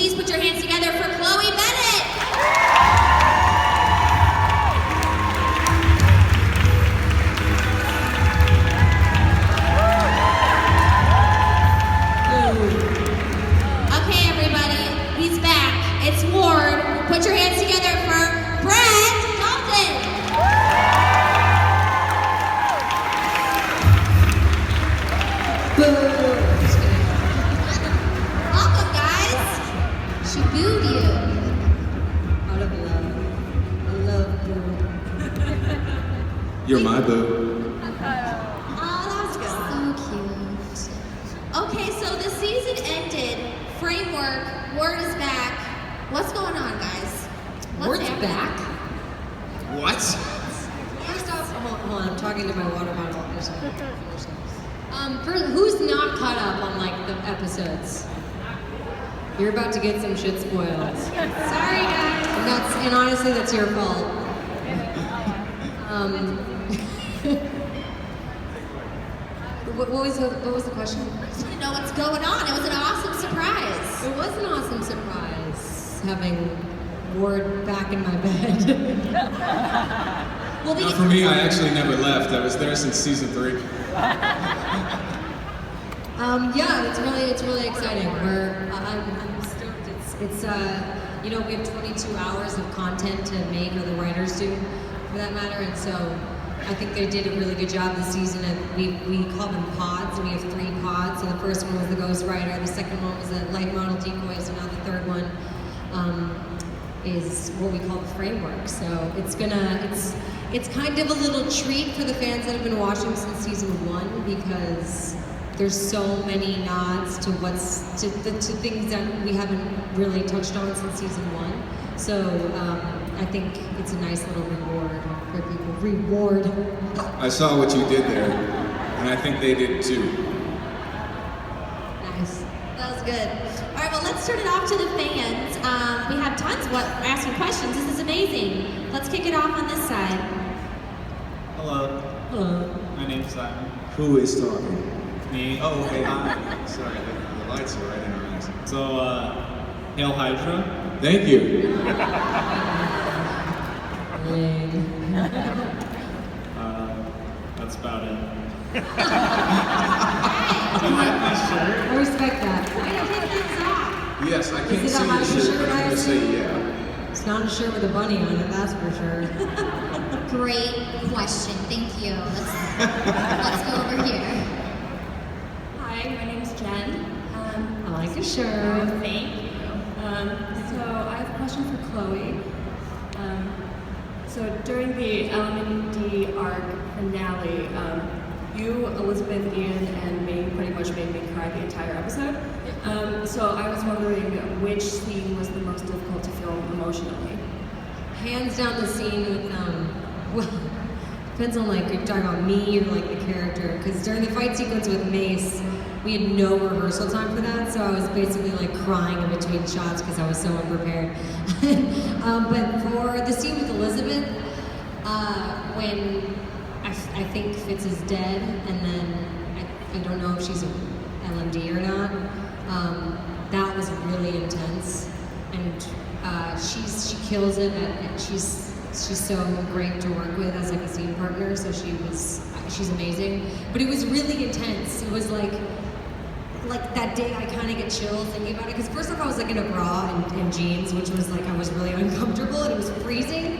please put your hands together for Chloe Bennet. Okay, everybody, he's back. It's Ward. Put your hands together for BrettDalton. Welcome, guys. She booed you. Out of love. I love boo. You're my boo. Oh, that was so cute. Okay, so the season ended. Framework. Word is back. What's going on, guys? Word's happening? back. What? First off, hold on, I'm talking to my water bottle. Who's not caught up on like the episodes? You're about to get some shit spoiled. Sorry, guys. And honestly, that's your fault. What was the question? I just want to know what's going on. It was an awesome surprise. It was an awesome surprise having Ward back in my bed. Well, Not for me, I actually never left. I was there since season 3. Yeah, it's really exciting. I'm stoked. It's you know, we have 22 hours of content to make, or the writers do, for that matter, and so I think they did a really good job this season. And we call them pods, and we have 3 pods. So the first one was the ghostwriter, the second one was the light model decoy, so now the third one is what we call the framework. So it's kind of a little treat for the fans that have been watching since season 1, because there's so many nods to to things that we haven't really touched on since season 1. So I think it's a nice little reward for people. Reward. I saw what you did there, and I think they did too. Nice. That was good. All right, well, let's turn it off to the fans. We have tons asking questions. This is amazing. Let's kick it off on this side. Hello, Hello. my name's Simon. Who is talking? Me. Oh, hey, hi. Sorry, the lights are right in our eyes. So, Hail Hydra. Thank you. That's about it. I respect that. Way to take things off. Yes, I can't Is it a see the Hydra shirt, shirt, but I'm I going to say assume? yeah. It's not a shirt with a bunny on it, that's for sure. Great question. Thank you. Let's go over here. Hi, my name's Jen. I like your shirt. Thank you. So I have a question for Chloe. So during the LMND arc finale, you, Elizabeth, Ian, and May pretty much made me cry the entire episode. So I was wondering which scene was the most difficult to film emotionally? Hands down the scene with, well, depends on like, if you're talking about me or like the character, because during the fight sequence with Mace, we had no rehearsal time for that, so I was basically like crying in between shots because I was so unprepared. But for the scene with Elizabeth, when I think Fitz is dead, and then I don't know if she's an LMD or not, that was really intense, and she kills it, and she's so great to work with as like a scene partner, so she's amazing. But it was really intense. It was like that day I kind of get chills thinking about it, because first off I was like in a bra and jeans, which was like, I was really uncomfortable and it was freezing,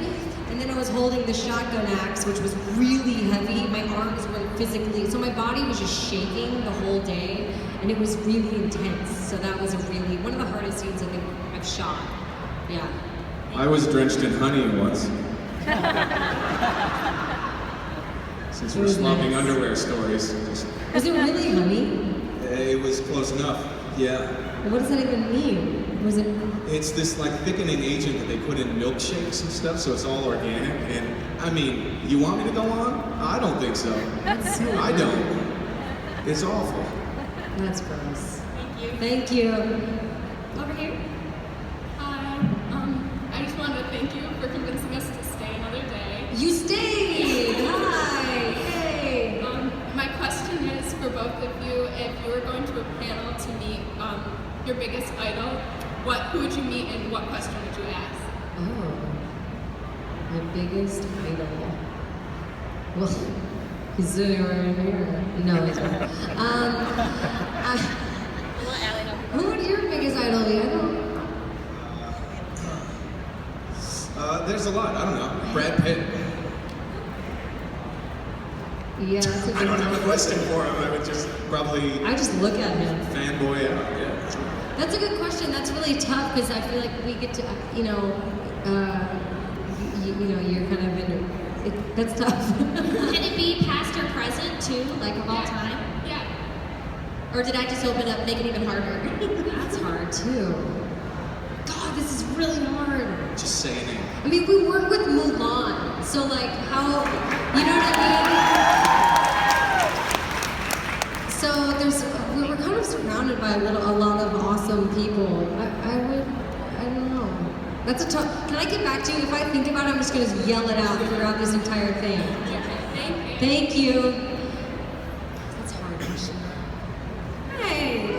and then I was holding the shotgun axe, which was really heavy. My arms were physically, so my body was just shaking the whole day, and it was really intense. So that was one of the hardest scenes I think I've shot. Yeah. I was drenched in honey once. Since we're swapping nice. underwear stories. Was it really honey? It was close enough, yeah. What does that even mean? Was it? It's this like thickening agent that they put in milkshakes and stuff, so it's all organic. And I mean, you want me to go on? I don't think so. That's so I don't. It's awful. That's gross. Thank you. Thank you. Over here. Hi. I just wanted to thank you for convincing us to stay another day. You stayed! Hi! Hey! My question is for both of you, if you were going to a panel to meet your biggest idol, Who would you meet and what question would you ask? Oh, my biggest idol. Well, he's sitting right here. No, he's not. Who would your biggest idol be? I don't. There's a lot. I don't know. Brad Pitt. Yeah, that's a I don't good have a one. question for him. I would just probably I just look at him. fanboy out. Yeah. That's a good question. That's really tough because I feel like we get to, you're kind of in. That's tough. Can it be past or present too, like of all time? Yeah. Or did I just open up, make it even harder? That's hard too. God, this is really hard. Just say a name. I mean, we work with Mulan, so like how, you know what I mean? So we're kind of surrounded by a lot of awesome people. I don't know. That's a tough, can I get back to you? If I think about it, I'm just gonna yell it out throughout this entire thing. Thank you. That's a hard question. Hey.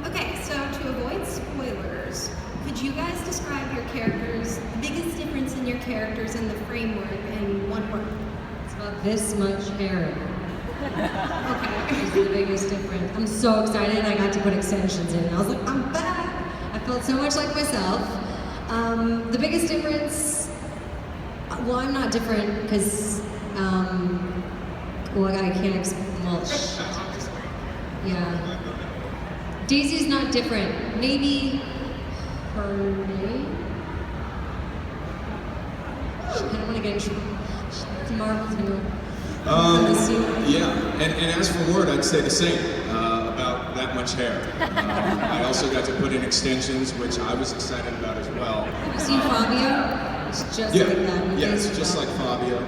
Okay, so to avoid spoilers, could you guys describe your characters, the biggest difference in your characters and the framework in one word? It's about this much hair. Okay. Is the biggest difference. I'm so excited I got to put extensions in. I was like, I'm back! I felt so much like myself. The biggest difference, well, I'm not different because, I can't yeah. Daisy's not different. Maybe her name? I don't want to get in trouble. Marvel's gonna. Yeah, and as for word, I'd say the same, about that much hair. I also got to put in extensions, which I was excited about as well. Have you seen Fabio? It's just Yeah, like that. yeah, it's just like Fabio.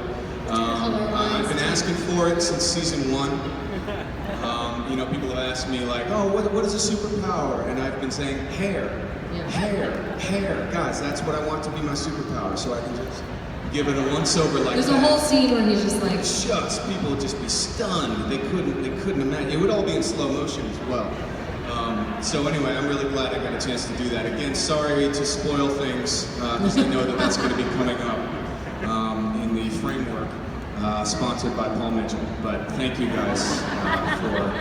I've been asking for it since season 1. People have asked me like, oh, what is a superpower? And I've been saying hair, hair. Guys, that's what I want to be my superpower, so I can just give it a once-over like There's that. a whole scene where he's just like, Shucks, people would just be stunned. They couldn't imagine. It would all be in slow motion as well. So anyway, I'm really glad I got a chance to do that. Again, sorry to spoil things, because I know that's going to be coming up in the framework, sponsored by Paul Mitchell. But thank you guys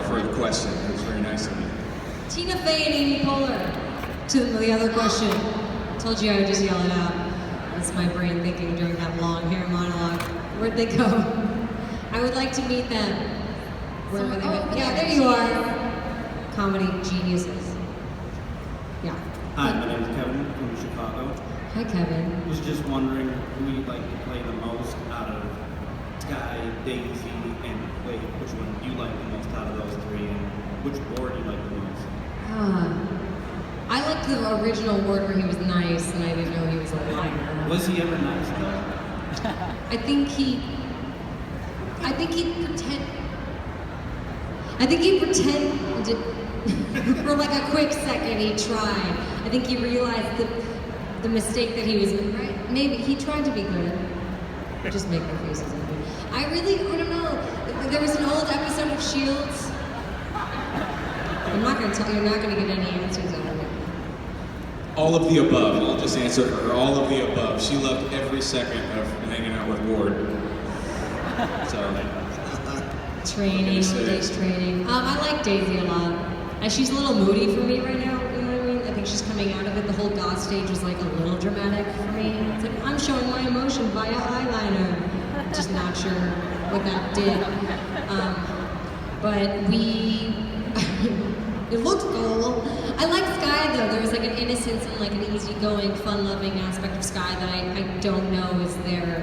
for the question. It was very nice of you. Tina Fey and Amy Poehler. To the other question. Told you I would just yell it out. That's my brain thinking during that long hair monologue. Where'd they go? I would like to meet them. Where are they? Yeah, there you are. Comedy geniuses. Yeah. Hi, my name is Kevin from Chicago. Hi, Kevin. I was just wondering who you'd like to play the most out of Sky, Daisy, and Wade. Which one do you like the most out of those three, and which board do you like the most? I liked the original word where he was nice and I didn't know he was a liar. Was he ever nice though? I think he pretended for like a quick second he tried. I think he realized the mistake that he was in, right? Maybe he tried to be good. Just make their faces ugly. I don't know. There was an old episode of Shields. I'm not gonna tell you, you're not gonna get any answers out of it. All of the above. I'll just answer her. All of the above. She loved every second of hanging out with Ward. So, Training, days training. I like Daisy a lot. She's a little moody for me right now, you know what I mean? I think she's coming out of it. The whole God stage was like a little dramatic for me. It's like, I'm showing my emotion via eyeliner. Just not sure what that did. But it looked cool. I like Sky though. There was like an innocence and like an easygoing, fun-loving aspect of Sky that I don't know is there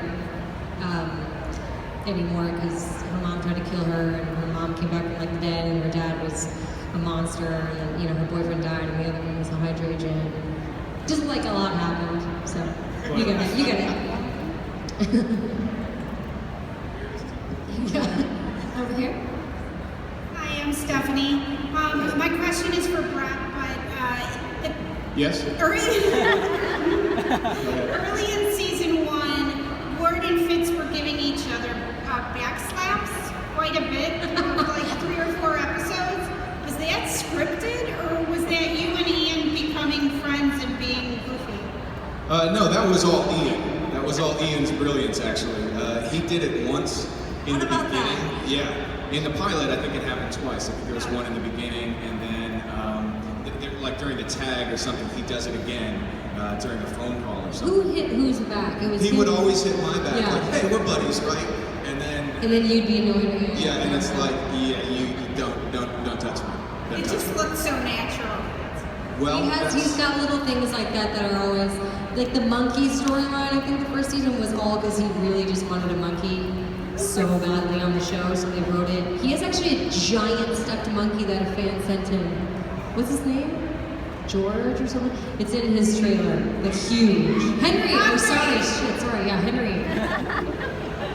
anymore because her mom tried to kill her and her mom came back from like the dead and her dad was a monster and then, her boyfriend died and the other one was a hydrogen. Just like a lot happened. So you get it. Yeah. Over here. Hi, I'm Stephanie. My question is for Brett, but yes? early in season 1, Ward and Fitz were giving each other backslaps quite a bit, like 3 or 4 episodes. Was that scripted, or was that you and Ian becoming No, that was all Ian. That was all Ian's brilliance, actually. He did it once in What the about beginning. that? Yeah, in the pilot, I think it happened twice. I think there was one in the beginning, and then like during the tag or something, he does it again during a phone call or something. Who hit whose back? It was He him. would always hit my back, Yeah. like, "Hey, we're buddies, right?" And then you'd be annoyed at him. yeah, and it's like, yeah, you don't touch me. Don't It touch just me. looks so natural. Well, He's got little things like that are always, like the monkey storyline, I think the first season was all because he really just wanted a monkey so badly on the show, so they wrote it. He has actually a giant stuffed monkey that a fan sent him. What's his name? George or something? It's in his trailer, like huge. Henry, oh sorry, yeah, Henry.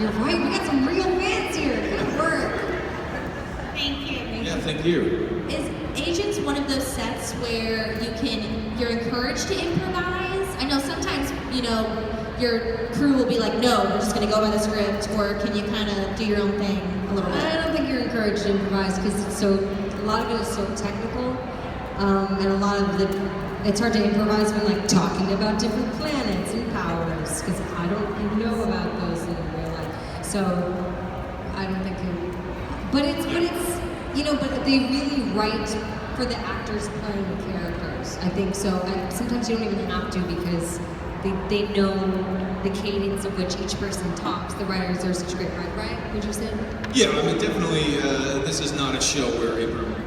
You're right, we got some real fans here, good work. Thank you. yeah, thank you. Is Agents one of those sets where you're encouraged to improvise? I know sometimes, your crew will be like, no, we're just gonna go by the script, or can you kind of do your own thing a little bit? I don't think you're encouraged to improvise because a lot of it is so technical, and a lot of it's hard to improvise when like talking about different planets and powers because I don't know about those in real life. So I don't think but they really write for the actors playing the characters. I think so. Sometimes you don't even have to because they know the cadence of which each person talks. The writers are such great writers, right? Would you say? Yeah, I mean, definitely, this is not a show where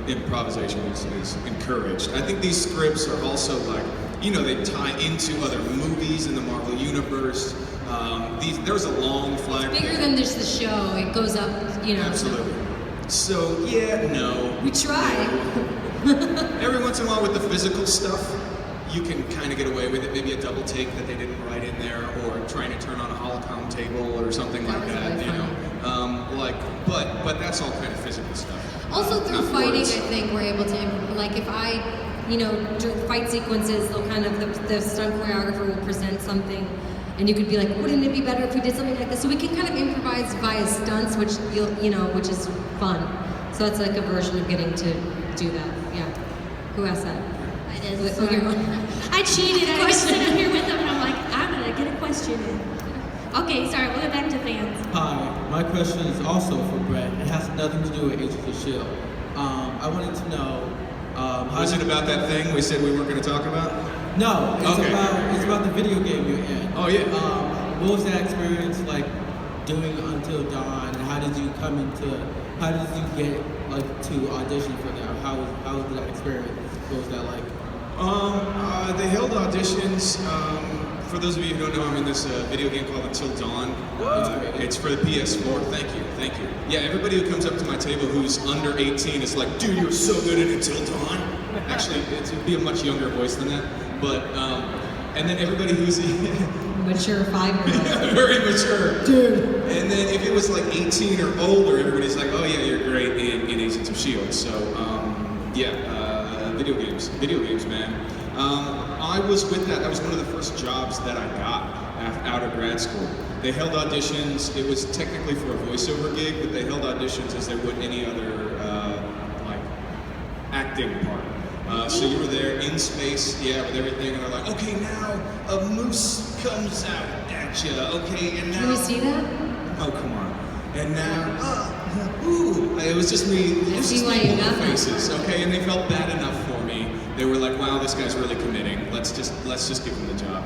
improvisation is encouraged. I think these scripts are also like, they tie into other movies in the Marvel Universe. There's a long flag. Bigger than just the show. It goes up, Absolutely. So, yeah, no. We try. Every once in a while with the physical stuff, you can kind of get away with it. Maybe a double take that they didn't write in there, or trying to turn on a holocron table or something like that. But that's all kind of physical stuff. Also through Not fighting, words. I think we're able to, like if during fight sequences, they'll kind of, the stunt choreographer will present something, and you could be like, wouldn't it be better if we did something like this? So we can kind of improvise via stunts, which which is fun. So it's like a version of getting to do that. Yeah. Who asked that? I did. Oh, you're on. I cheated. I was sitting here with them, and I'm like, I'm gonna get a question in. Okay, sorry. We'll get back to fans. Hi, my question is also for Brett. It has nothing to do with Agents of S.H.I.E.L.D. I wanted to know Was it about that thing we said we weren't going to talk about? No, it's Okay. about the video game you're in. Oh, yeah. What was that experience like doing Until Dawn? And how did you get to audition for that? How was that experience? What was that like? They held auditions. For those of you who don't know, I'm in this video game called Until Dawn. It's for the PS4. Thank you. Yeah, everybody who comes up to my table who's under 18 is like, dude, you're so good at Until Dawn. Actually, it'd be a much younger voice than that. But, and then everybody who's Mature 5-year-old. very mature. Dude. And then if it was like 18 or older, everybody's like, oh yeah, you're great in Agents of S.H.I.E.L.D. So, video games, man. I was with that. That was one of the first jobs that I got out of grad school. They held auditions. It was technically for a voiceover gig, but they held auditions as they would any other acting part. So you were there in space, with everything, and they're like, okay, now a moose comes out at you. Okay, and now. Can we see that? Oh, come on. And now, it was just me. It was just why me you pulling got that. faces, okay? And they felt bad enough for me. They were like, "Wow, this guy's really committing. Let's just give him the job."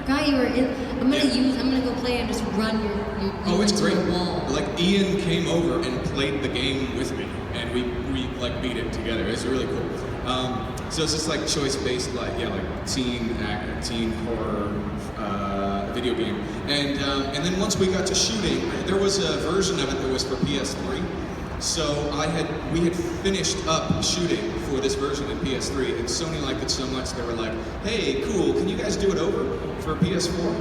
Guy, you were in. I'm gonna go play and just run your It's into great. a wall. Like Ian came over and played the game with me, and we beat it together. It's really cool. So it's just like choice-based, teen horror video game. And then once we got to shooting, there was a version of it that was for PS3. So we had finished up shooting for this version in PS3, and Sony liked it so much they were like, "Hey, cool! Can you guys do it over for PS4?"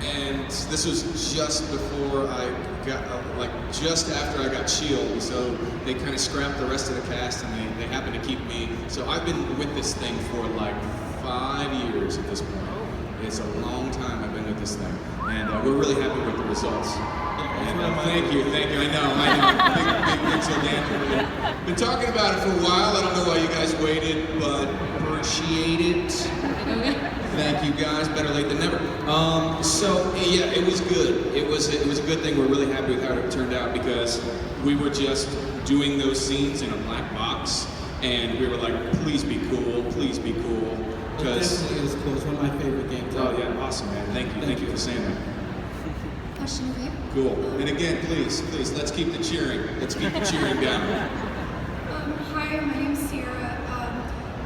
And this was just before I got, just after I got S.H.I.E.L.D. So they kind of scrapped the rest of the cast, and they happened to keep me. So I've been with this thing for 5 years at this point. It's a long time I've been with this thing, and we're really happy with the results. And thank you. I know. Big Until Dawn. Been talking about it for a while. I don't know why you guys waited, but we're appreciate it. Thank you guys. Better late than never. So yeah, it was good. It was a good thing. We're really happy with how it turned out because we were just doing those scenes in a black box, and we were like, please be cool, please be cool. Because Definitely is cool. It's one of my favorite games. oh yeah, awesome, man. Thank you for saying that. Question over here. Cool. And again, please, let's keep the cheering. Let's keep the cheering down. Hi, my name's Sarah.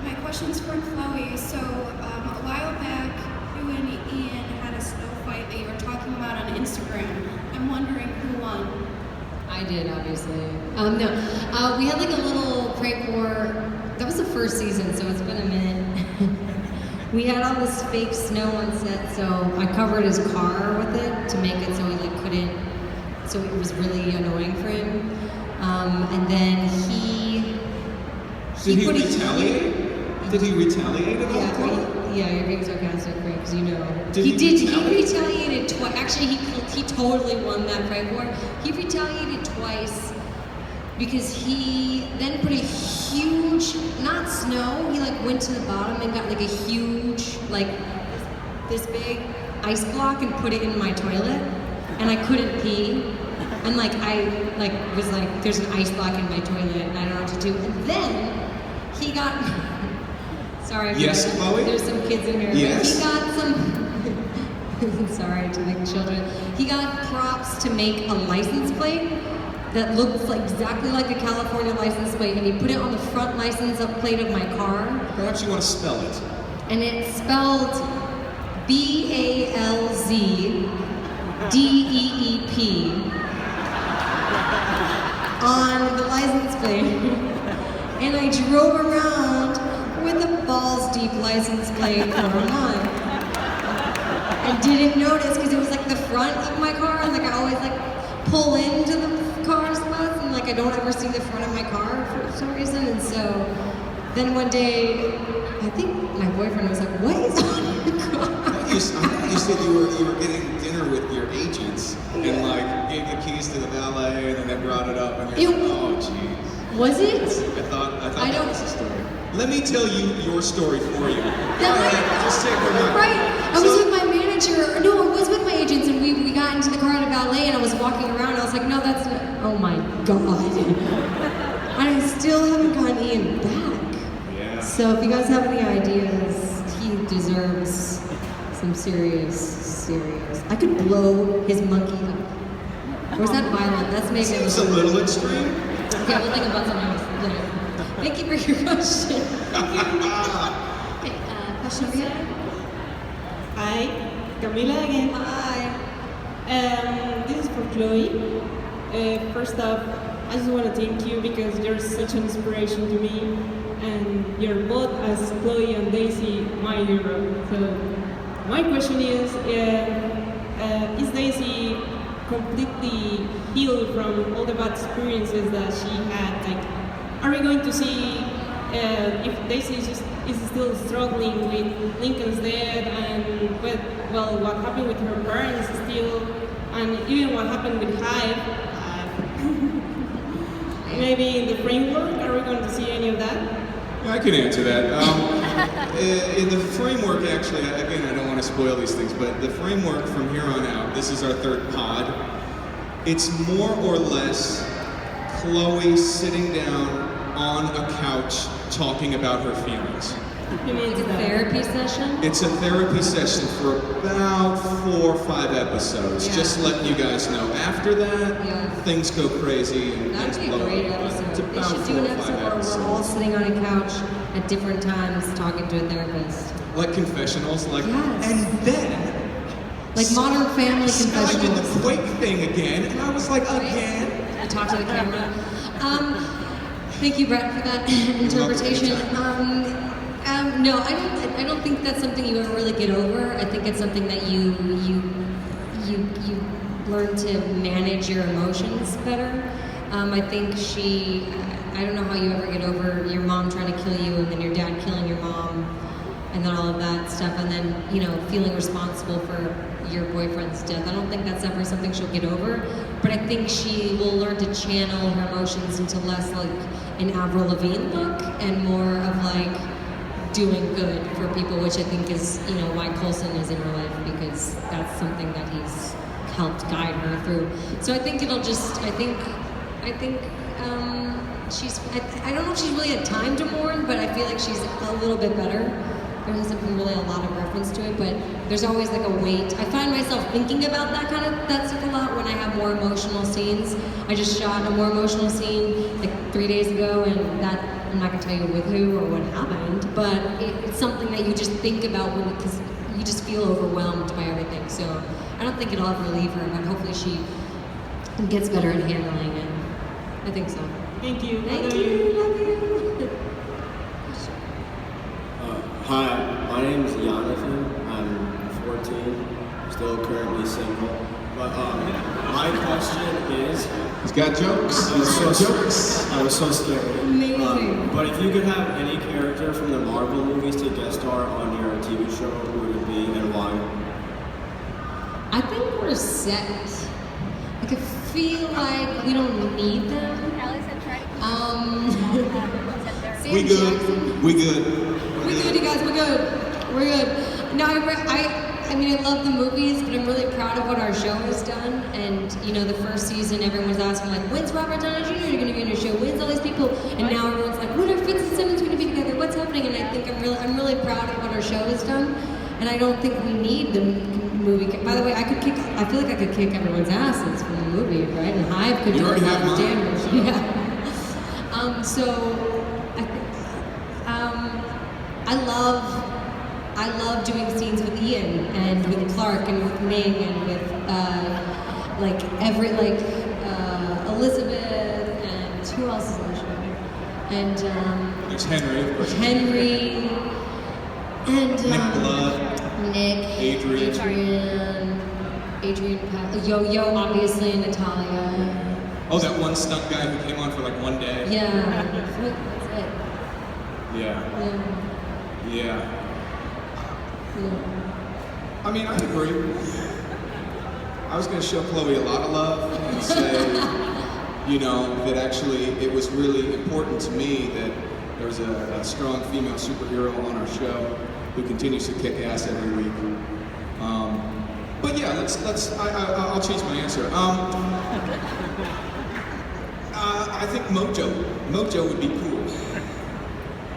My question's for Chloe. So, a while back, you and Ian had a snow fight that you were talking about on Instagram. I'm wondering who won. I did, obviously. No, we had like a little prank war. That was the first season, so it's been a minute. We had all this fake snow on set, so I covered his car with it to make it so he like couldn't. So it was really annoying for him. And then Did he put a- retaliate? Did he retaliate at all? Yeah, you're being sarcastic, right? Because you know. Did He he did. retaliate? He retaliated twice. Actually, he totally won that prank war. He retaliated twice because he then put a huge, not snow, he like went to the bottom and got like a huge, like this big ice block and put it in my toilet. And I couldn't pee. And like I was like, there's an ice block in my toilet and I don't know what to do. And then he got sorry. Yes, Chloe? There's some kids in here. Yes. He got some sorry to the children. He got props to make a license plate that looked like exactly like a California license plate, and he put it on the front license plate of my car. Perhaps you want to spell it. And it's spelled BALZDEEP on the license plate. And I drove around with a balls deep license plate for a month. And didn't notice because it was like the front of my car, and like I always like pull into the car spots, and like I don't ever see the front of my car for some reason. And so then one day, I think my boyfriend was like, "What is on your car?" I thought you said you were getting dinner with your agents and like gave the keys to the valet, and then they brought it up, and you're like, oh jeez. Was it? I thought I that don't- was the story. Let me tell you your story for you. That Just say it right. Right. I was with my manager. No, I was with my agents, and we got into the car at a valet, and I was walking around. I was like, no, that's not. Oh my god. And I still haven't gotten Ian back. Yeah. So if you guys have any ideas, he deserves some serious. I could blow his monkey up. Or is that violent? That's maybe Seems a little extreme. Okay, we'll think about something else later. Thank you for your question. Okay, question over here. Hi, Camila again. Hi. This is for Chloe. First off, I just want to thank you because you're such an inspiration to me, and you're both as Chloe and Daisy my hero. So my question is Daisy completely healed from all the bad experiences that she had? Like, are we going to see if Daisy is still struggling with Lincoln's death and what happened with her parents still, and even what happened with Hive? Maybe in the framework, are we going to see any of that? I can answer that. In the framework, actually, again, I don't want to spoil these things, but the framework from here on out, this is our third pod. It's more or less Chloe sitting down on a couch talking about her feelings. It's a therapy session? It's a therapy session for about 4 or 5 episodes. Yeah. Just letting you guys know. After that, things go crazy and That'd things be a blow great up. episode. It's They about should 4 do an or 5 episode where we're all episodes. sitting on a couch at different times talking to a therapist. Like confessionals, like, Yes. and then Like Modern Family Scott did the confessionals. Quake thing again, and I was like, again? I talk to the camera. Thank you, Brett, for that interpretation. No, I don't think that's something you ever really get over. I think it's something that you learn to manage your emotions better. I think I don't know how you ever get over your mom trying to kill you and then your dad killing your mom and then all of that stuff and then, feeling responsible for your boyfriend's death. I don't think that's ever something she'll get over, but I think she will learn to channel her emotions into less like an Avril Lavigne look and more of like doing good for people, which I think is, you know, why Coulson is in her life, because that's something that he's helped guide her through. So I think it'll just, I think she's, I don't know if she's really had time to mourn, but I feel like she's a little bit better. There hasn't been really a lot of reference to it, but there's always like a weight. I find myself thinking about that stuff a lot when I have more emotional scenes. I just shot a more emotional scene like 3 days ago, and that, I'm not gonna tell you with who or what happened, but it's something that you just think about because you just feel overwhelmed by everything. So I don't think it'll ever leave her, but hopefully she gets better at handling it. I think so. Thank you. Thank you. Love you. Hi, my name is Jonathan. I'm 14, still currently single. But my question is... He's got jokes. I was so scared. Amazing. But if you could have any character from the Marvel movies to guest star on your TV show, who would it be and why? I think we're set. Like, I feel like we don't need them. We good. We good. We're good, you guys. We're good. We're good. No, I mean, I love the movies, but I'm really proud of what our show has done. And you know, the first season, everyone was asking like, "When's Robert Downey Jr. going to be on your show? When's all these people?" And now everyone's like, "When are Fitz and Simmons going to be together? What's happening?" And I think I'm really proud of what our show has done. And I don't think we need the movie. By the way, I feel like I could kick everyone's asses from the movie, right? And Hive could do a lot of damage. So. Yeah. So I love doing scenes with Ian and with Clark and with Ming and with Elizabeth and who else is on the show? And there's Henry, of course. Henry and Nick Blood. Nick, Adrian, Yo-Yo, obviously, and Natalia. Oh, that one stunt guy who came on for like one day. Yeah, that's it. Yeah. Yeah. I mean, I agree. I was going to show Chloe a lot of love and say, you know, that actually it was really important to me that there was a strong female superhero on our show who continues to kick ass every week. But yeah, I'll change my answer. I think Mojo would be cool.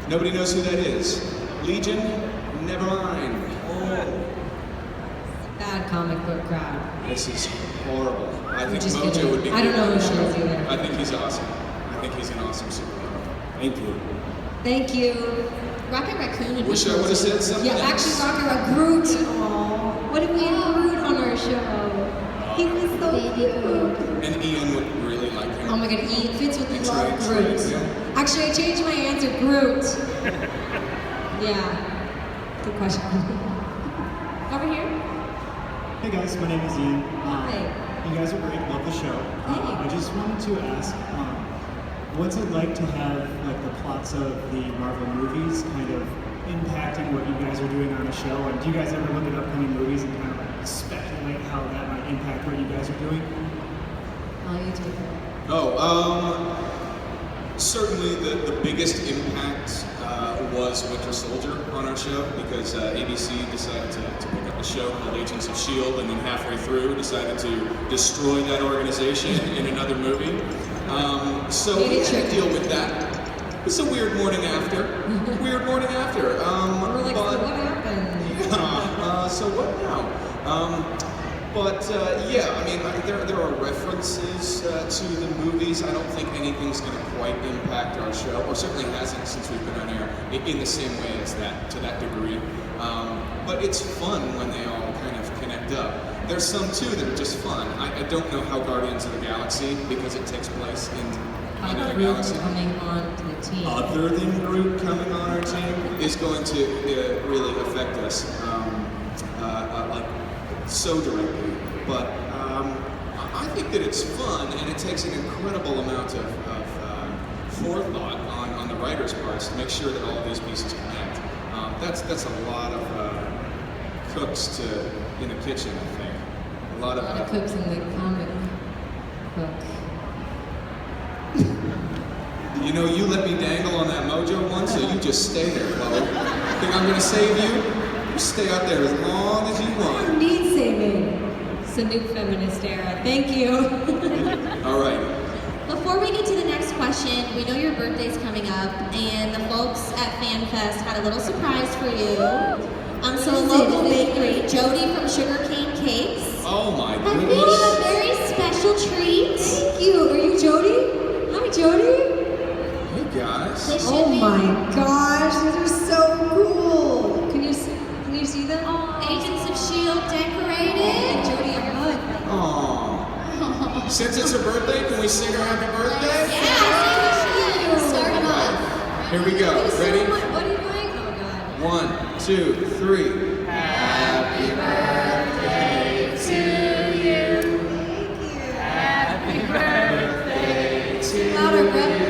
Nobody knows who that is. Legion, never mind. Oh. Bad comic book crowd. This is horrible. I think Just Mojo kidding. would be cool. I don't know who she is either. I think he's awesome. I think he's an awesome superhero. Thank you. Thank you. Rocket Raccoon would be Wish I would have said something Yeah, else. actually, Rocket Groot. Aww. What if we had Groot on our show? He was so cute. And Ian would really like him. Oh my god, Ian fits with the That's love right, Groot. yeah. Actually, I changed my answer, Groot. Yeah. Good question. Over here? Hey guys, my name is Ian. Hi. You guys are great, love the show. I just wanted to ask, what's it like to have like the plots of the Marvel movies kind of impacting what you guys are doing on the show? And do you guys ever look at upcoming movies and kind of like speculate how that might impact what you guys are doing? You too. Certainly the biggest impact was Winter Soldier on our show because ABC decided to pick up a show called Agents of S.H.I.E.L.D. and then halfway through decided to destroy that organization in another movie. So we had to deal with that. It's a weird morning after. We're like, so what happened? Yeah, so what now? Yeah, I mean, there are references to the movies. I don't think anything's going to quite impact our show, or certainly hasn't since we've been on air in the same way as that, to that degree. But it's fun when they all kind of connect up. There's some, too, that are just fun. I don't know how Guardians of the Galaxy, because it takes place in another galaxy. Coming on to the team. Other than Groot coming on our team is going to really affect us. So directly, but I think that it's fun and it takes an incredible amount of forethought on the writers' parts to make sure that all of these pieces connect. That's a lot of cooks in the kitchen, I think. A lot of cooks in the comic book. You know, you let me dangle on that Mojo one, so you just stay there, Chloe. Think I'm gonna save you? You stay out there as long as you I want. don't need saving. It's a new feminist era. Thank you. All right. Before we get to the next question, we know your birthday's coming up, and the folks at FanFest had a little surprise for you. So a local bakery, Jody from Sugarcane Cakes, Oh my has made you goodness. a very special treat. Thank you. Are you Jody? Hi, Jody. Hey guys. They should Oh be my gosh, these are so cool. Can you see them? Agents of S.H.I.E.L.D. decorated. Jody, a hug. Aww. Since it's her birthday, can we sing her happy birthday? Yeah, I think we should. Start them off. Here we go. Ready? What are you doing? Oh God. 1, 2, 3. Happy birthday to you. Happy birthday to Louder, Brett. you.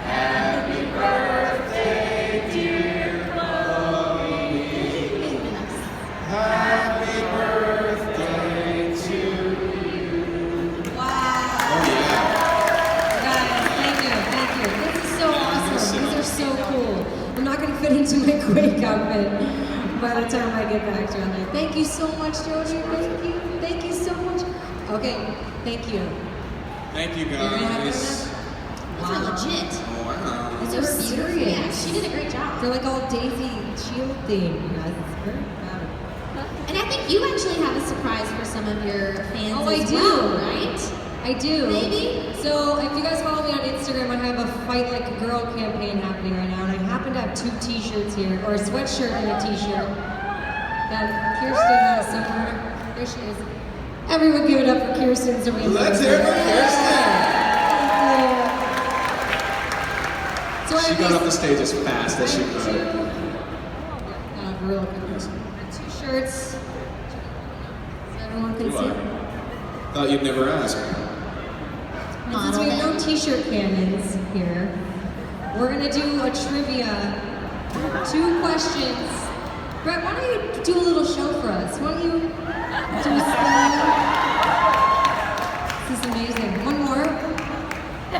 Happy birthday, dear Chloe. Happy birthday to you. Wow. Oh yeah. Guys, thank you. This is so awesome. These are so cool. I'm not going to fit into my Quake outfit by the time I get back to LA. Thank you so much, Jody. Thank you so much. Okay, thank you. Thank you You're gonna have guys. These are legit. Wow. These They're are beautiful. serious. Yeah, she did a great job. They're like all Daisy Shield themed, you guys. It's very proud. And I think you actually have a surprise for some of your fans Oh, as I do. well, right? I do. Maybe? So if you guys follow me on Instagram, I have a Fight Like a Girl campaign happening right now, and I happen to have 2 t-shirts here, or a sweatshirt and a t-shirt that Kirsten has somewhere. There she is. Everyone give it up for Kirsten so we can Let's hear it for Kirsten. So I She have got these- off the stage as fast as she could. Real good. 2 shirts. So everyone can see. Thought you'd never ask. And since we have no t-shirt cannons here, we're gonna do a trivia. 2 questions. Brett, why don't you do a little show for us? Why don't you do a spin? This is amazing. One more.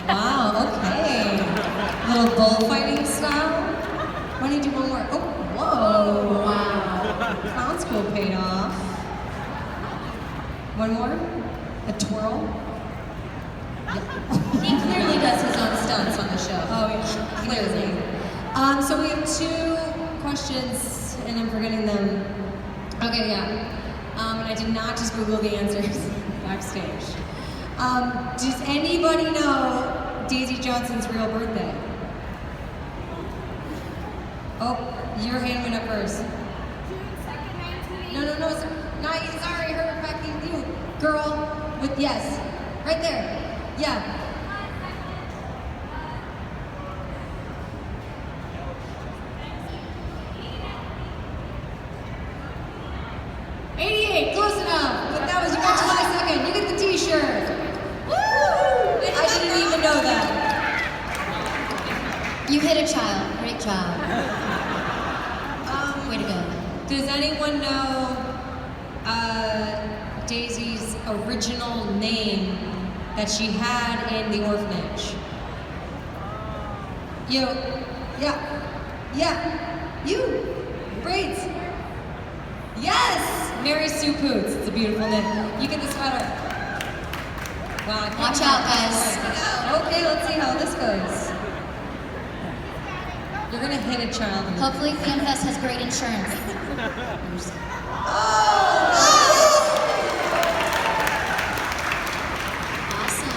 Wow, okay. Little bullfighting style. Why don't you do one more? Oh, whoa, wow. Clown school paid off. One more. A twirl. He clearly does his own stunts on the show. Oh, yeah, clearly. So we have 2 questions, and I'm forgetting them. Okay, yeah. And I did not just Google the answers backstage. Does anybody know Daisy Johnson's real birthday? Oh, your hand went up first. No, it's not you. Sorry, her back to you. Girl with yes. Right there. Yeah. '88, close enough. But that was you got July 2nd. You get the T-shirt. Woo! I didn't even know that. You hit a child. Great job. Way to go. Does anyone know Daisy's original name that she had in the orphanage? You. Yeah. You. Braids. Yes! Mary Sue Poots. It's a beautiful name. You get the sweater. Wow. I Watch out, guys. Okay, let's see how this goes. You're gonna hit a child. Hopefully FanFest has great insurance. Awesome.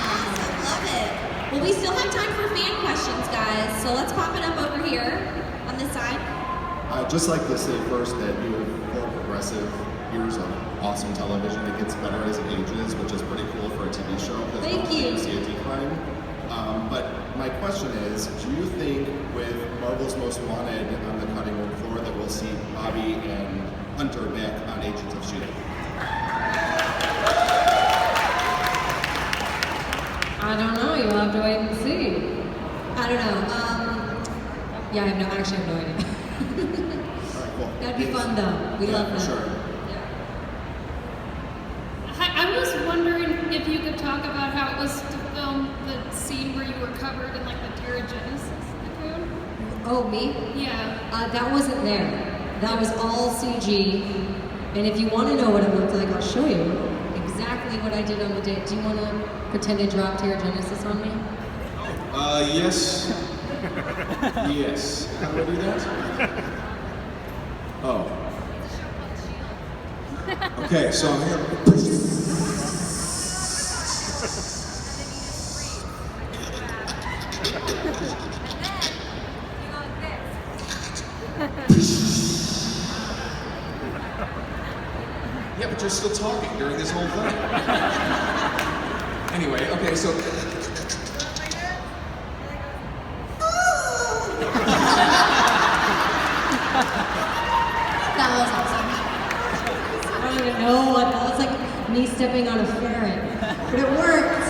Love it. Well, we still have time for fan questions, guys. So let's pop it up over here on this side. I'd just like to say first that you have 4 progressive years of awesome television. It gets better as it ages, which is pretty cool for a TV show. Because Thank you. You see a decline. But my question is, do you think with Marvel's Most Wanted on the cutting room floor that we'll see Bobby and Hunter back on Agents of S.H.I.E.L.D.? I don't know. You'll have to wait and see. I don't know. Yeah, I have no idea. All right, cool. That'd be fun though. We Yeah, love for that. sure. I was wondering if you could talk about how it was to film the scene where you were covered in like the Terra Genesis cocoon. Oh, me? Yeah. That wasn't there. That was all CG. And if you want to know what it looked like, I'll show you exactly what I did on the day. Do you want to pretend to drop Terra Genesis on me? Yes. Yes. How do I do that? Oh. Okay, so I'm here. Yeah, but you're still talking during this whole thing. Anyway, okay, so. That was awesome. I don't even know what that was, like me stepping on a ferret. But it worked.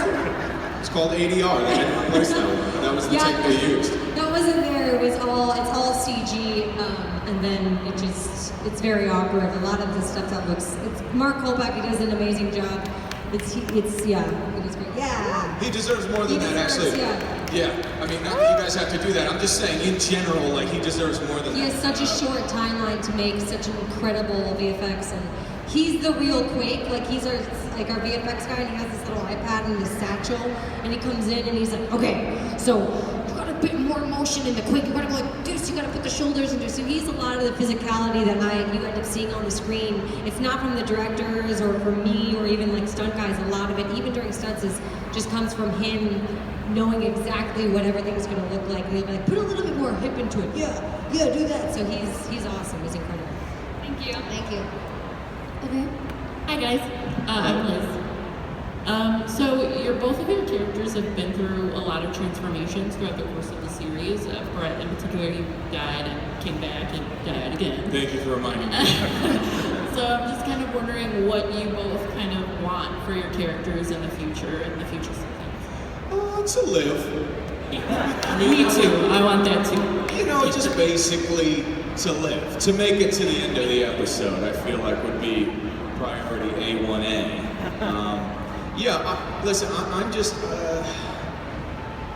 It's called ADR. They didn't replace that one. That was the tech they used. That wasn't there. It's all CG, and then it's very awkward. A lot of the stuff that looks. It's Mark Kolpak. He does an amazing job. It is great. Yeah. He deserves more than that, actually. Yeah. I mean, not that you guys have to do that. I'm just saying, in general, like he deserves more than that. He has such a short timeline to make such an incredible VFX, and he's the real Quake. Like he's our VFX guy, and he has this little iPad in his satchel, and he comes in and he's like, okay, so you got a bit more motion in the Quake. You gotta go like this. You gotta put the shoulders into. So he's a lot of the physicality that you end up seeing on the screen. It's not from the directors or from me or even like stunt guys. A lot of it, even during stunts, just comes from him knowing exactly what everything's gonna look like. And he'll be like, put a little bit more hip into it. Yeah, do that. So he's awesome. He's incredible. Thank you. Thank you. Okay. Hi guys. I'm Liz. So both of your characters have been through a lot of transformations throughout the course of the series. Brett, in particular, you died and came back and died again. Thank you for reminding me. So I'm just kind of wondering what you both kind of want for your characters in the future seasons. To live. Me too. I want that too. You know, just basically to live. To make it to the end of the episode, I feel like would be priority A1A. Listen,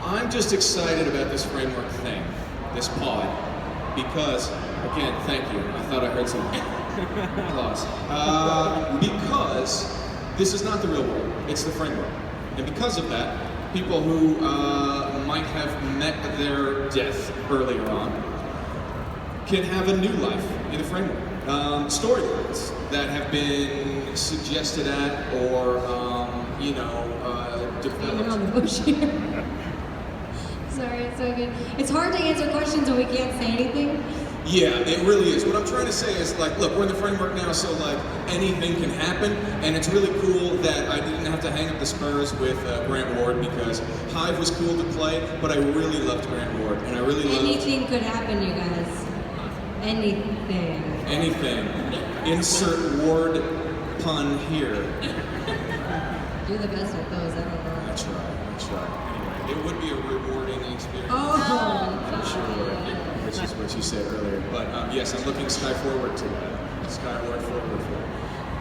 I'm just excited about this framework thing, this pod, because, again, thank you. I thought I heard some applause. Because this is not the real world, it's the framework. And because of that, people who might have met their death earlier on can have a new life in the framework. Storylines that have been suggested at or, developed. On the bush here. Sorry, it's so good. It's hard to answer questions when we can't say anything. Yeah, it really is. What I'm trying to say is, like, look, we're in the framework now, so, like, anything can happen, and it's really cool that I didn't have to hang up the spurs with Grant Ward, because Hive was cool to play, but I really loved Grant Ward, and I really loved... Anything could happen, you guys. Anything. Anything. Insert Ward pun here. Do the best with those, I don't know. I try. Anyway, it would be a rewarding experience. I'm sure, which is what you said earlier. But yes, I'm looking sky forward to that. Skyward forward for it.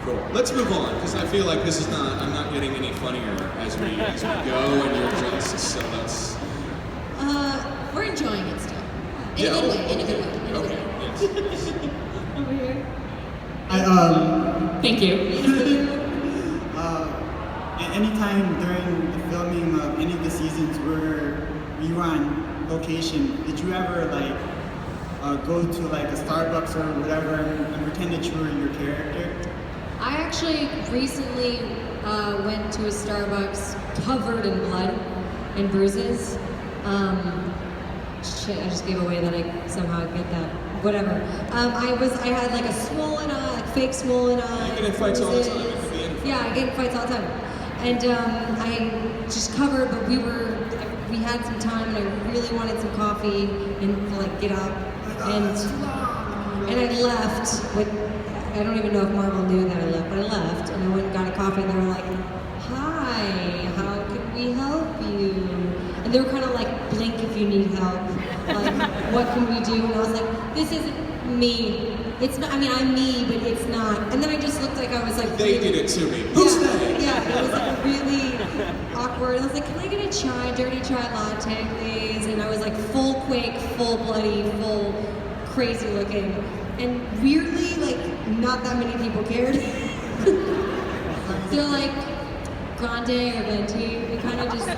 Cool. Let's move on, because I feel like this is not, I'm not getting any funnier as we go, and you're just, so that's... We're enjoying it still. In a good way. Okay, yes. Over here. Thank you. Anytime during the filming of any of the seasons where you were on location, did you ever go to like a Starbucks or whatever and pretend that you were your character? I actually recently went to a Starbucks covered in blood and bruises. Shit, I just gave away that I somehow get that. Whatever. I had like a swollen eye, like fake swollen eye. You get in fights all the time. Yeah, I get in fights all the time. And I just covered, but we had some time, and I really wanted some coffee and to like get up. And I left with, I don't even know if Marvel knew that I left, but I left, and I went and got a coffee, and they were like, hi, how can we help you? And they were kind of like, blink if you need help. Like, what can we do? And I was like, this isn't me. It's not, I mean, I'm me, but it's not. And then I just looked like I was like... They did it to me. Who's they? Yeah. It was like really awkward. I was like, can I get a dirty chai latte, please? And I was like full quake, full bloody, full crazy looking. And weirdly, like, not that many people cared. They're like, grande or venti. We kind of just, I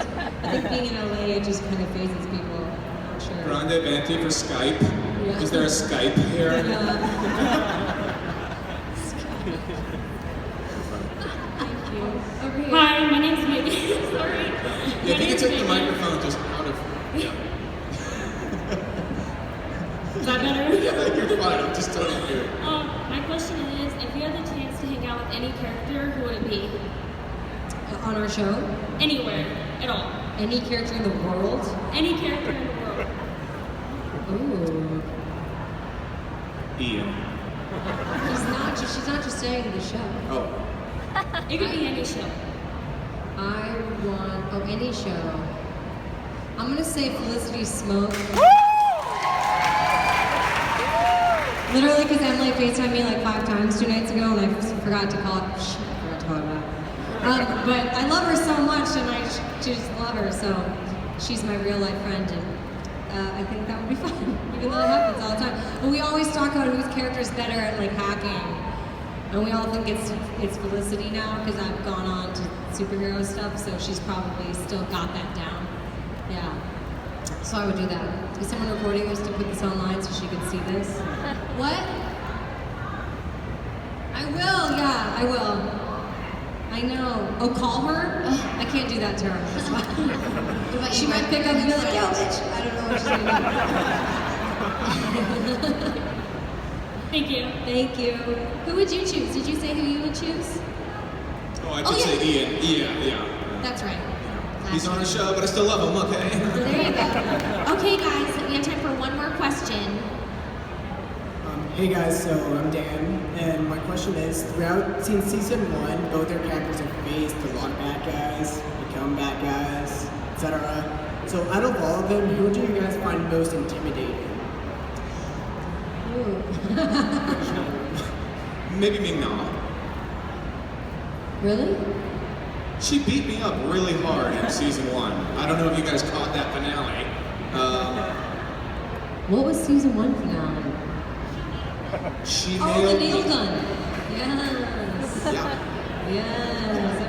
think being in LA, it just kind of phases people. I'm sure. Grande venti for Skype. Yeah. Is there a Skype here? Okay. Hi, my name's Megan. Sorry. If you can take the microphone just out of. Yeah. Is that better? Yeah, you're fine. I'm just telling you. My question is, if you had the chance to hang out with any character, who would it be? On our show? Anywhere at all. Any character in the world? Any character in the world. Ooh. Ian. She's not just saying the show. Oh. It could be any show. Any show. I'm gonna say Felicity Smoke. Literally, because Emily FaceTimed me like 5 times 2 nights ago, and I forgot to call it. Shit, I forgot to call it back. But I love her so much, and I just love her. So she's my real life friend, and I think that would be fun, even though it happens all the time. But we always talk about whose character's better at like hacking, and we all think it's Felicity now because I've gone on to superhero stuff. So she's probably still got that down. Yeah. So I would do that. Is someone recording this to put this online so she could see this? What? I will. Yeah, I will. I know. Oh, call her? I can't do that to her. That's fine. She might pick up and be like, yo, bitch. I don't know what she's gonna do. Thank you. Thank you. Who would you choose? Did you say who you would choose? Oh, I did say Ian. Yeah. That's right. He's on a show, but I still love him, okay? There you go. Okay, guys, we have time for one more question. Hey guys, so I'm Dan, and my question is, since season 1, both our characters have faced a lot of bad guys, become bad guys, etc. So out of all of them, who do you guys find most intimidating? Maybe Ming-Na. Really? She beat me up really hard in season 1. I don't know if you guys caught that finale. What was season 1 finale? She the nailed nail me. gun. Yes. Yeah. Yes.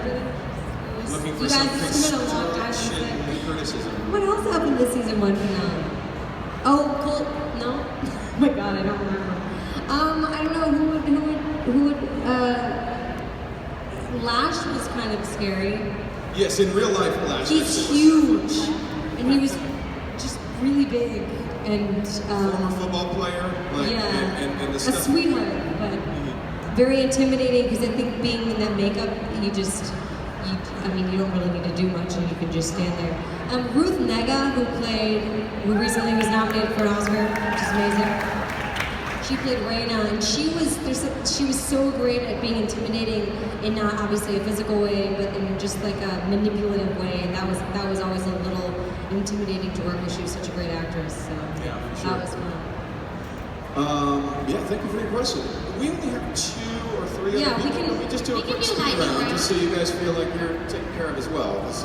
Looking for You some guys, it's been a long time since construction and criticism. What else happened this season 1 finale? Oh, cool. No? Oh my god, I don't remember. I don't know who would Lash was kind of scary. Yes, in real life, Lash. He's huge, and he was just really big and former football player, like, yeah, and the a stuff. sweetheart, but very intimidating because I think being in that makeup, you don't really need to do much, and you can just stand there. Ruth Negga, who recently was nominated for an Oscar, which is amazing. She played Raina, and she was so great at being intimidating in not obviously a physical way, but in just like a manipulative way, and that was always a little intimidating to work with. She was such a great actress, so yeah, for sure. That was fun. Yeah, thank you for your question. We only have 2 or 3 Yeah, other we people. can- Let me just do a we can quick do speed lightning round, round. just so you guys feel like you're taken care of as well. Because,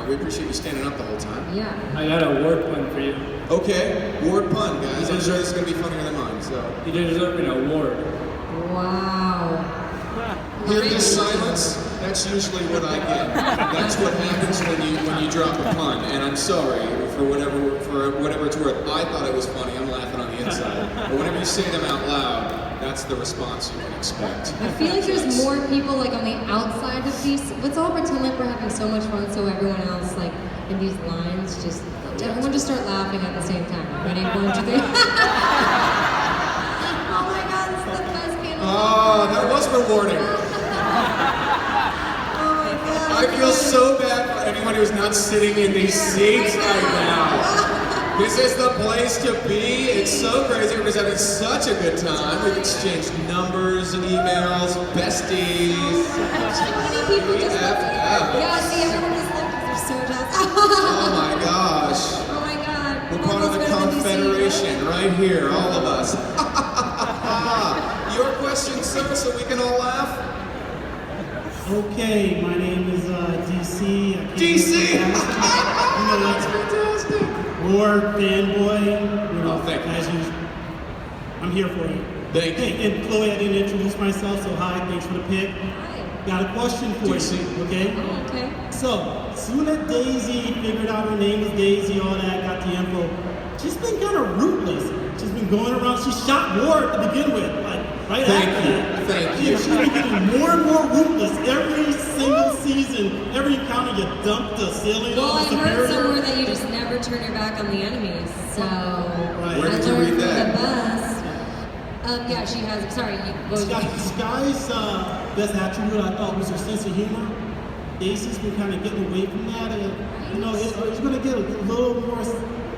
we appreciate you standing up the whole time. Yeah. I got a word pun for you. Okay, word pun, guys. I'm sure this is going to be funnier than mine, so. You deserve an award. Wow. Hear this silence? That's usually what I get. That's what happens when you drop a pun. And I'm sorry for whatever it's worth. I thought it was funny. I'm laughing on the inside. But whenever you say them out loud, that's the response you can expect. I feel like there's more people like on the outside of these. Let's all pretend like we're having so much fun, so everyone else like in these lines just everyone just start laughing at the same time. Ready? 1, 2, 3. Oh my God, this is the best panel. Oh, that was rewarding. Oh my God. I feel so bad for anyone who's not sitting in these seats right now. This is the place to be. It's so crazy. Everybody's having such a good time. We've exchanged numbers, emails, besties. So many people just looked at BFF. Yeah, see, everyone just looked because they're so jealous. Oh my gosh. Oh my God. We're part of the Confederation right here, all of us. Your question, sir, so we can all laugh? Okay, my name is DC. DC! You know, that's fantastic. War fanboy. You know, thank you. as usual. I'm here for you. Thank you. Hey, and Chloe, I didn't introduce myself, so hi, thanks for the pick. Hi. Got a question for you, okay? Oh, okay. So, soon as Daisy figured out her name was Daisy, all that, got the info, she's been kind of rootless. She's been going around, she shot War to begin with, like, right after that. Thank you. Yeah, she's been getting more and more rootless every single season. Every encounter you dump the ceiling Well, on I the heard superior. somewhere that you just never turn your back on the enemies, so Right. Where did I you learned read from that? the best. Yeah, she has. Sorry, Sky's best attribute I thought was her sense of humor. Daisy's been kind of getting away from that, and you know, it's going to get a little more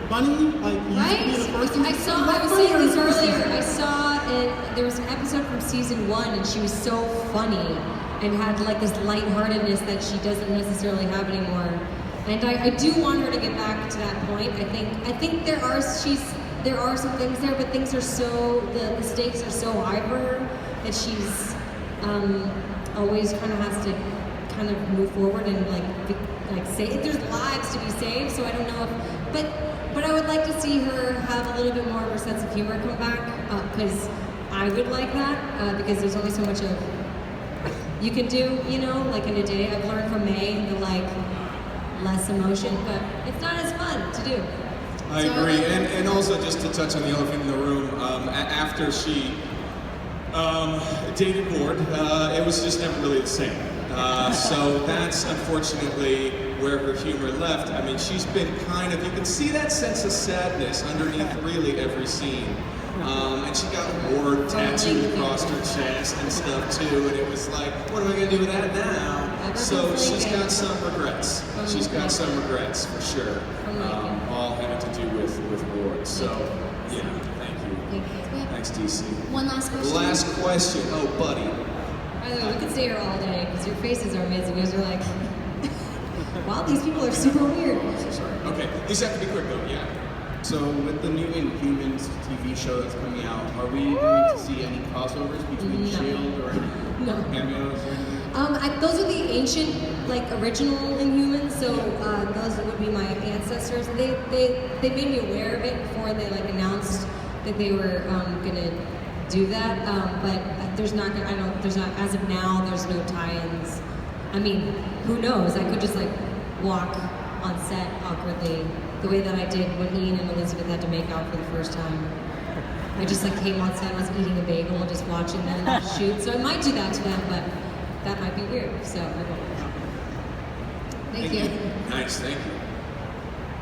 funny, like Right? I was saying this earlier. I saw it. There was an episode from season 1, and she was so funny and had like this lightheartedness that she doesn't necessarily have anymore. And I do want her to get back to that point. I think there are some things there, but things are so the stakes are so high for her that she's always kind of has to kind of move forward and like save. There's lives to be saved, so I don't know if, but I would like to see her have a little bit more of her sense of humor come back, because I would like that, because there's only so much of you can do, you know, like in a day. I've learned from May the like less emotion, but it's not as fun to do. I agree, and also just to touch on the elephant in the room, after she dated Ward, it was just never really the same. So that's unfortunately where her humor left. I mean, she's been kind of, you can see that sense of sadness underneath really every scene. And she got Ward tattooed across her chest and stuff too, and it was like, what am I gonna do with that now? So she's got some regrets. She's got some regrets for sure. All having to do with Ward. So, yeah, thank you. Thanks, DC. One last question. Last question. Oh, buddy. By the way, we could stay here all day because your faces are amazing. You guys are like, wow, these people are super weird. So sorry. Okay, these have to be quick though, yeah. So with the new Inhumans TV show that's coming out, are we going to see any crossovers between S.H.I.E.L.D. or any cameos or anything? Those are the ancient, like original Inhumans. So those would be my ancestors. They made me aware of it before they like announced that they were gonna do that. But there's not as of now. There's no tie-ins. I mean, who knows? I could just like walk on set awkwardly, the way that I did when Ian and Elizabeth had to make out for the first time. I just like came on set, I was eating a bagel and just watching them shoot. So I might do that to them, but that might be weird. So I won't. Thank you. Nice, thank you.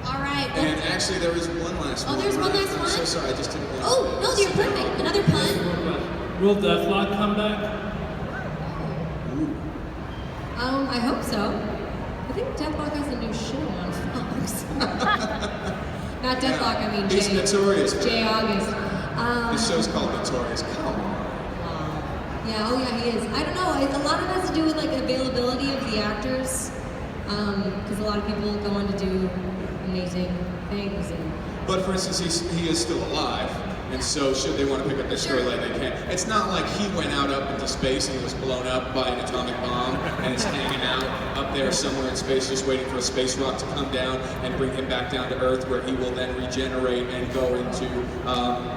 All right. Well, And actually, there is one last one. Oh, there's one last I'm one? so sorry, I just didn't want oh, no, you're perfect. Another pun. Will Deathlock come back? I hope so. I think Deathlock has a new show on Fox. Not Deathlock, I mean He's Jay. notorious. Jay August. The show's called Notorious. Come on. Yeah, he is. I don't know. A lot of it has to do with like availability of the actors, because a lot of people go on to do amazing things. But for instance, he is still alive, and so should they want to pick up their storyline, they can. It's not like he went out up into space and he was blown up by an atomic bomb and is hanging out up there somewhere in space just waiting for a space rock to come down and bring him back down to Earth, where he will then regenerate and go into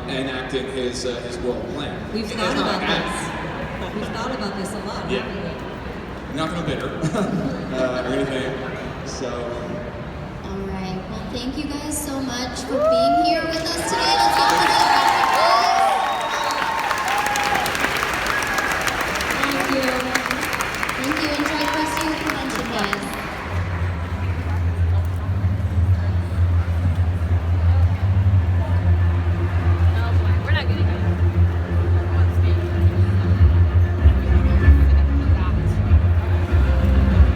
enacting his world plan. We've thought about this. We've thought about this a lot. Yeah. Haven't we? Not gonna bitter or anything. So. All right. Well, thank you guys so much for being here with us today. Let's give it up.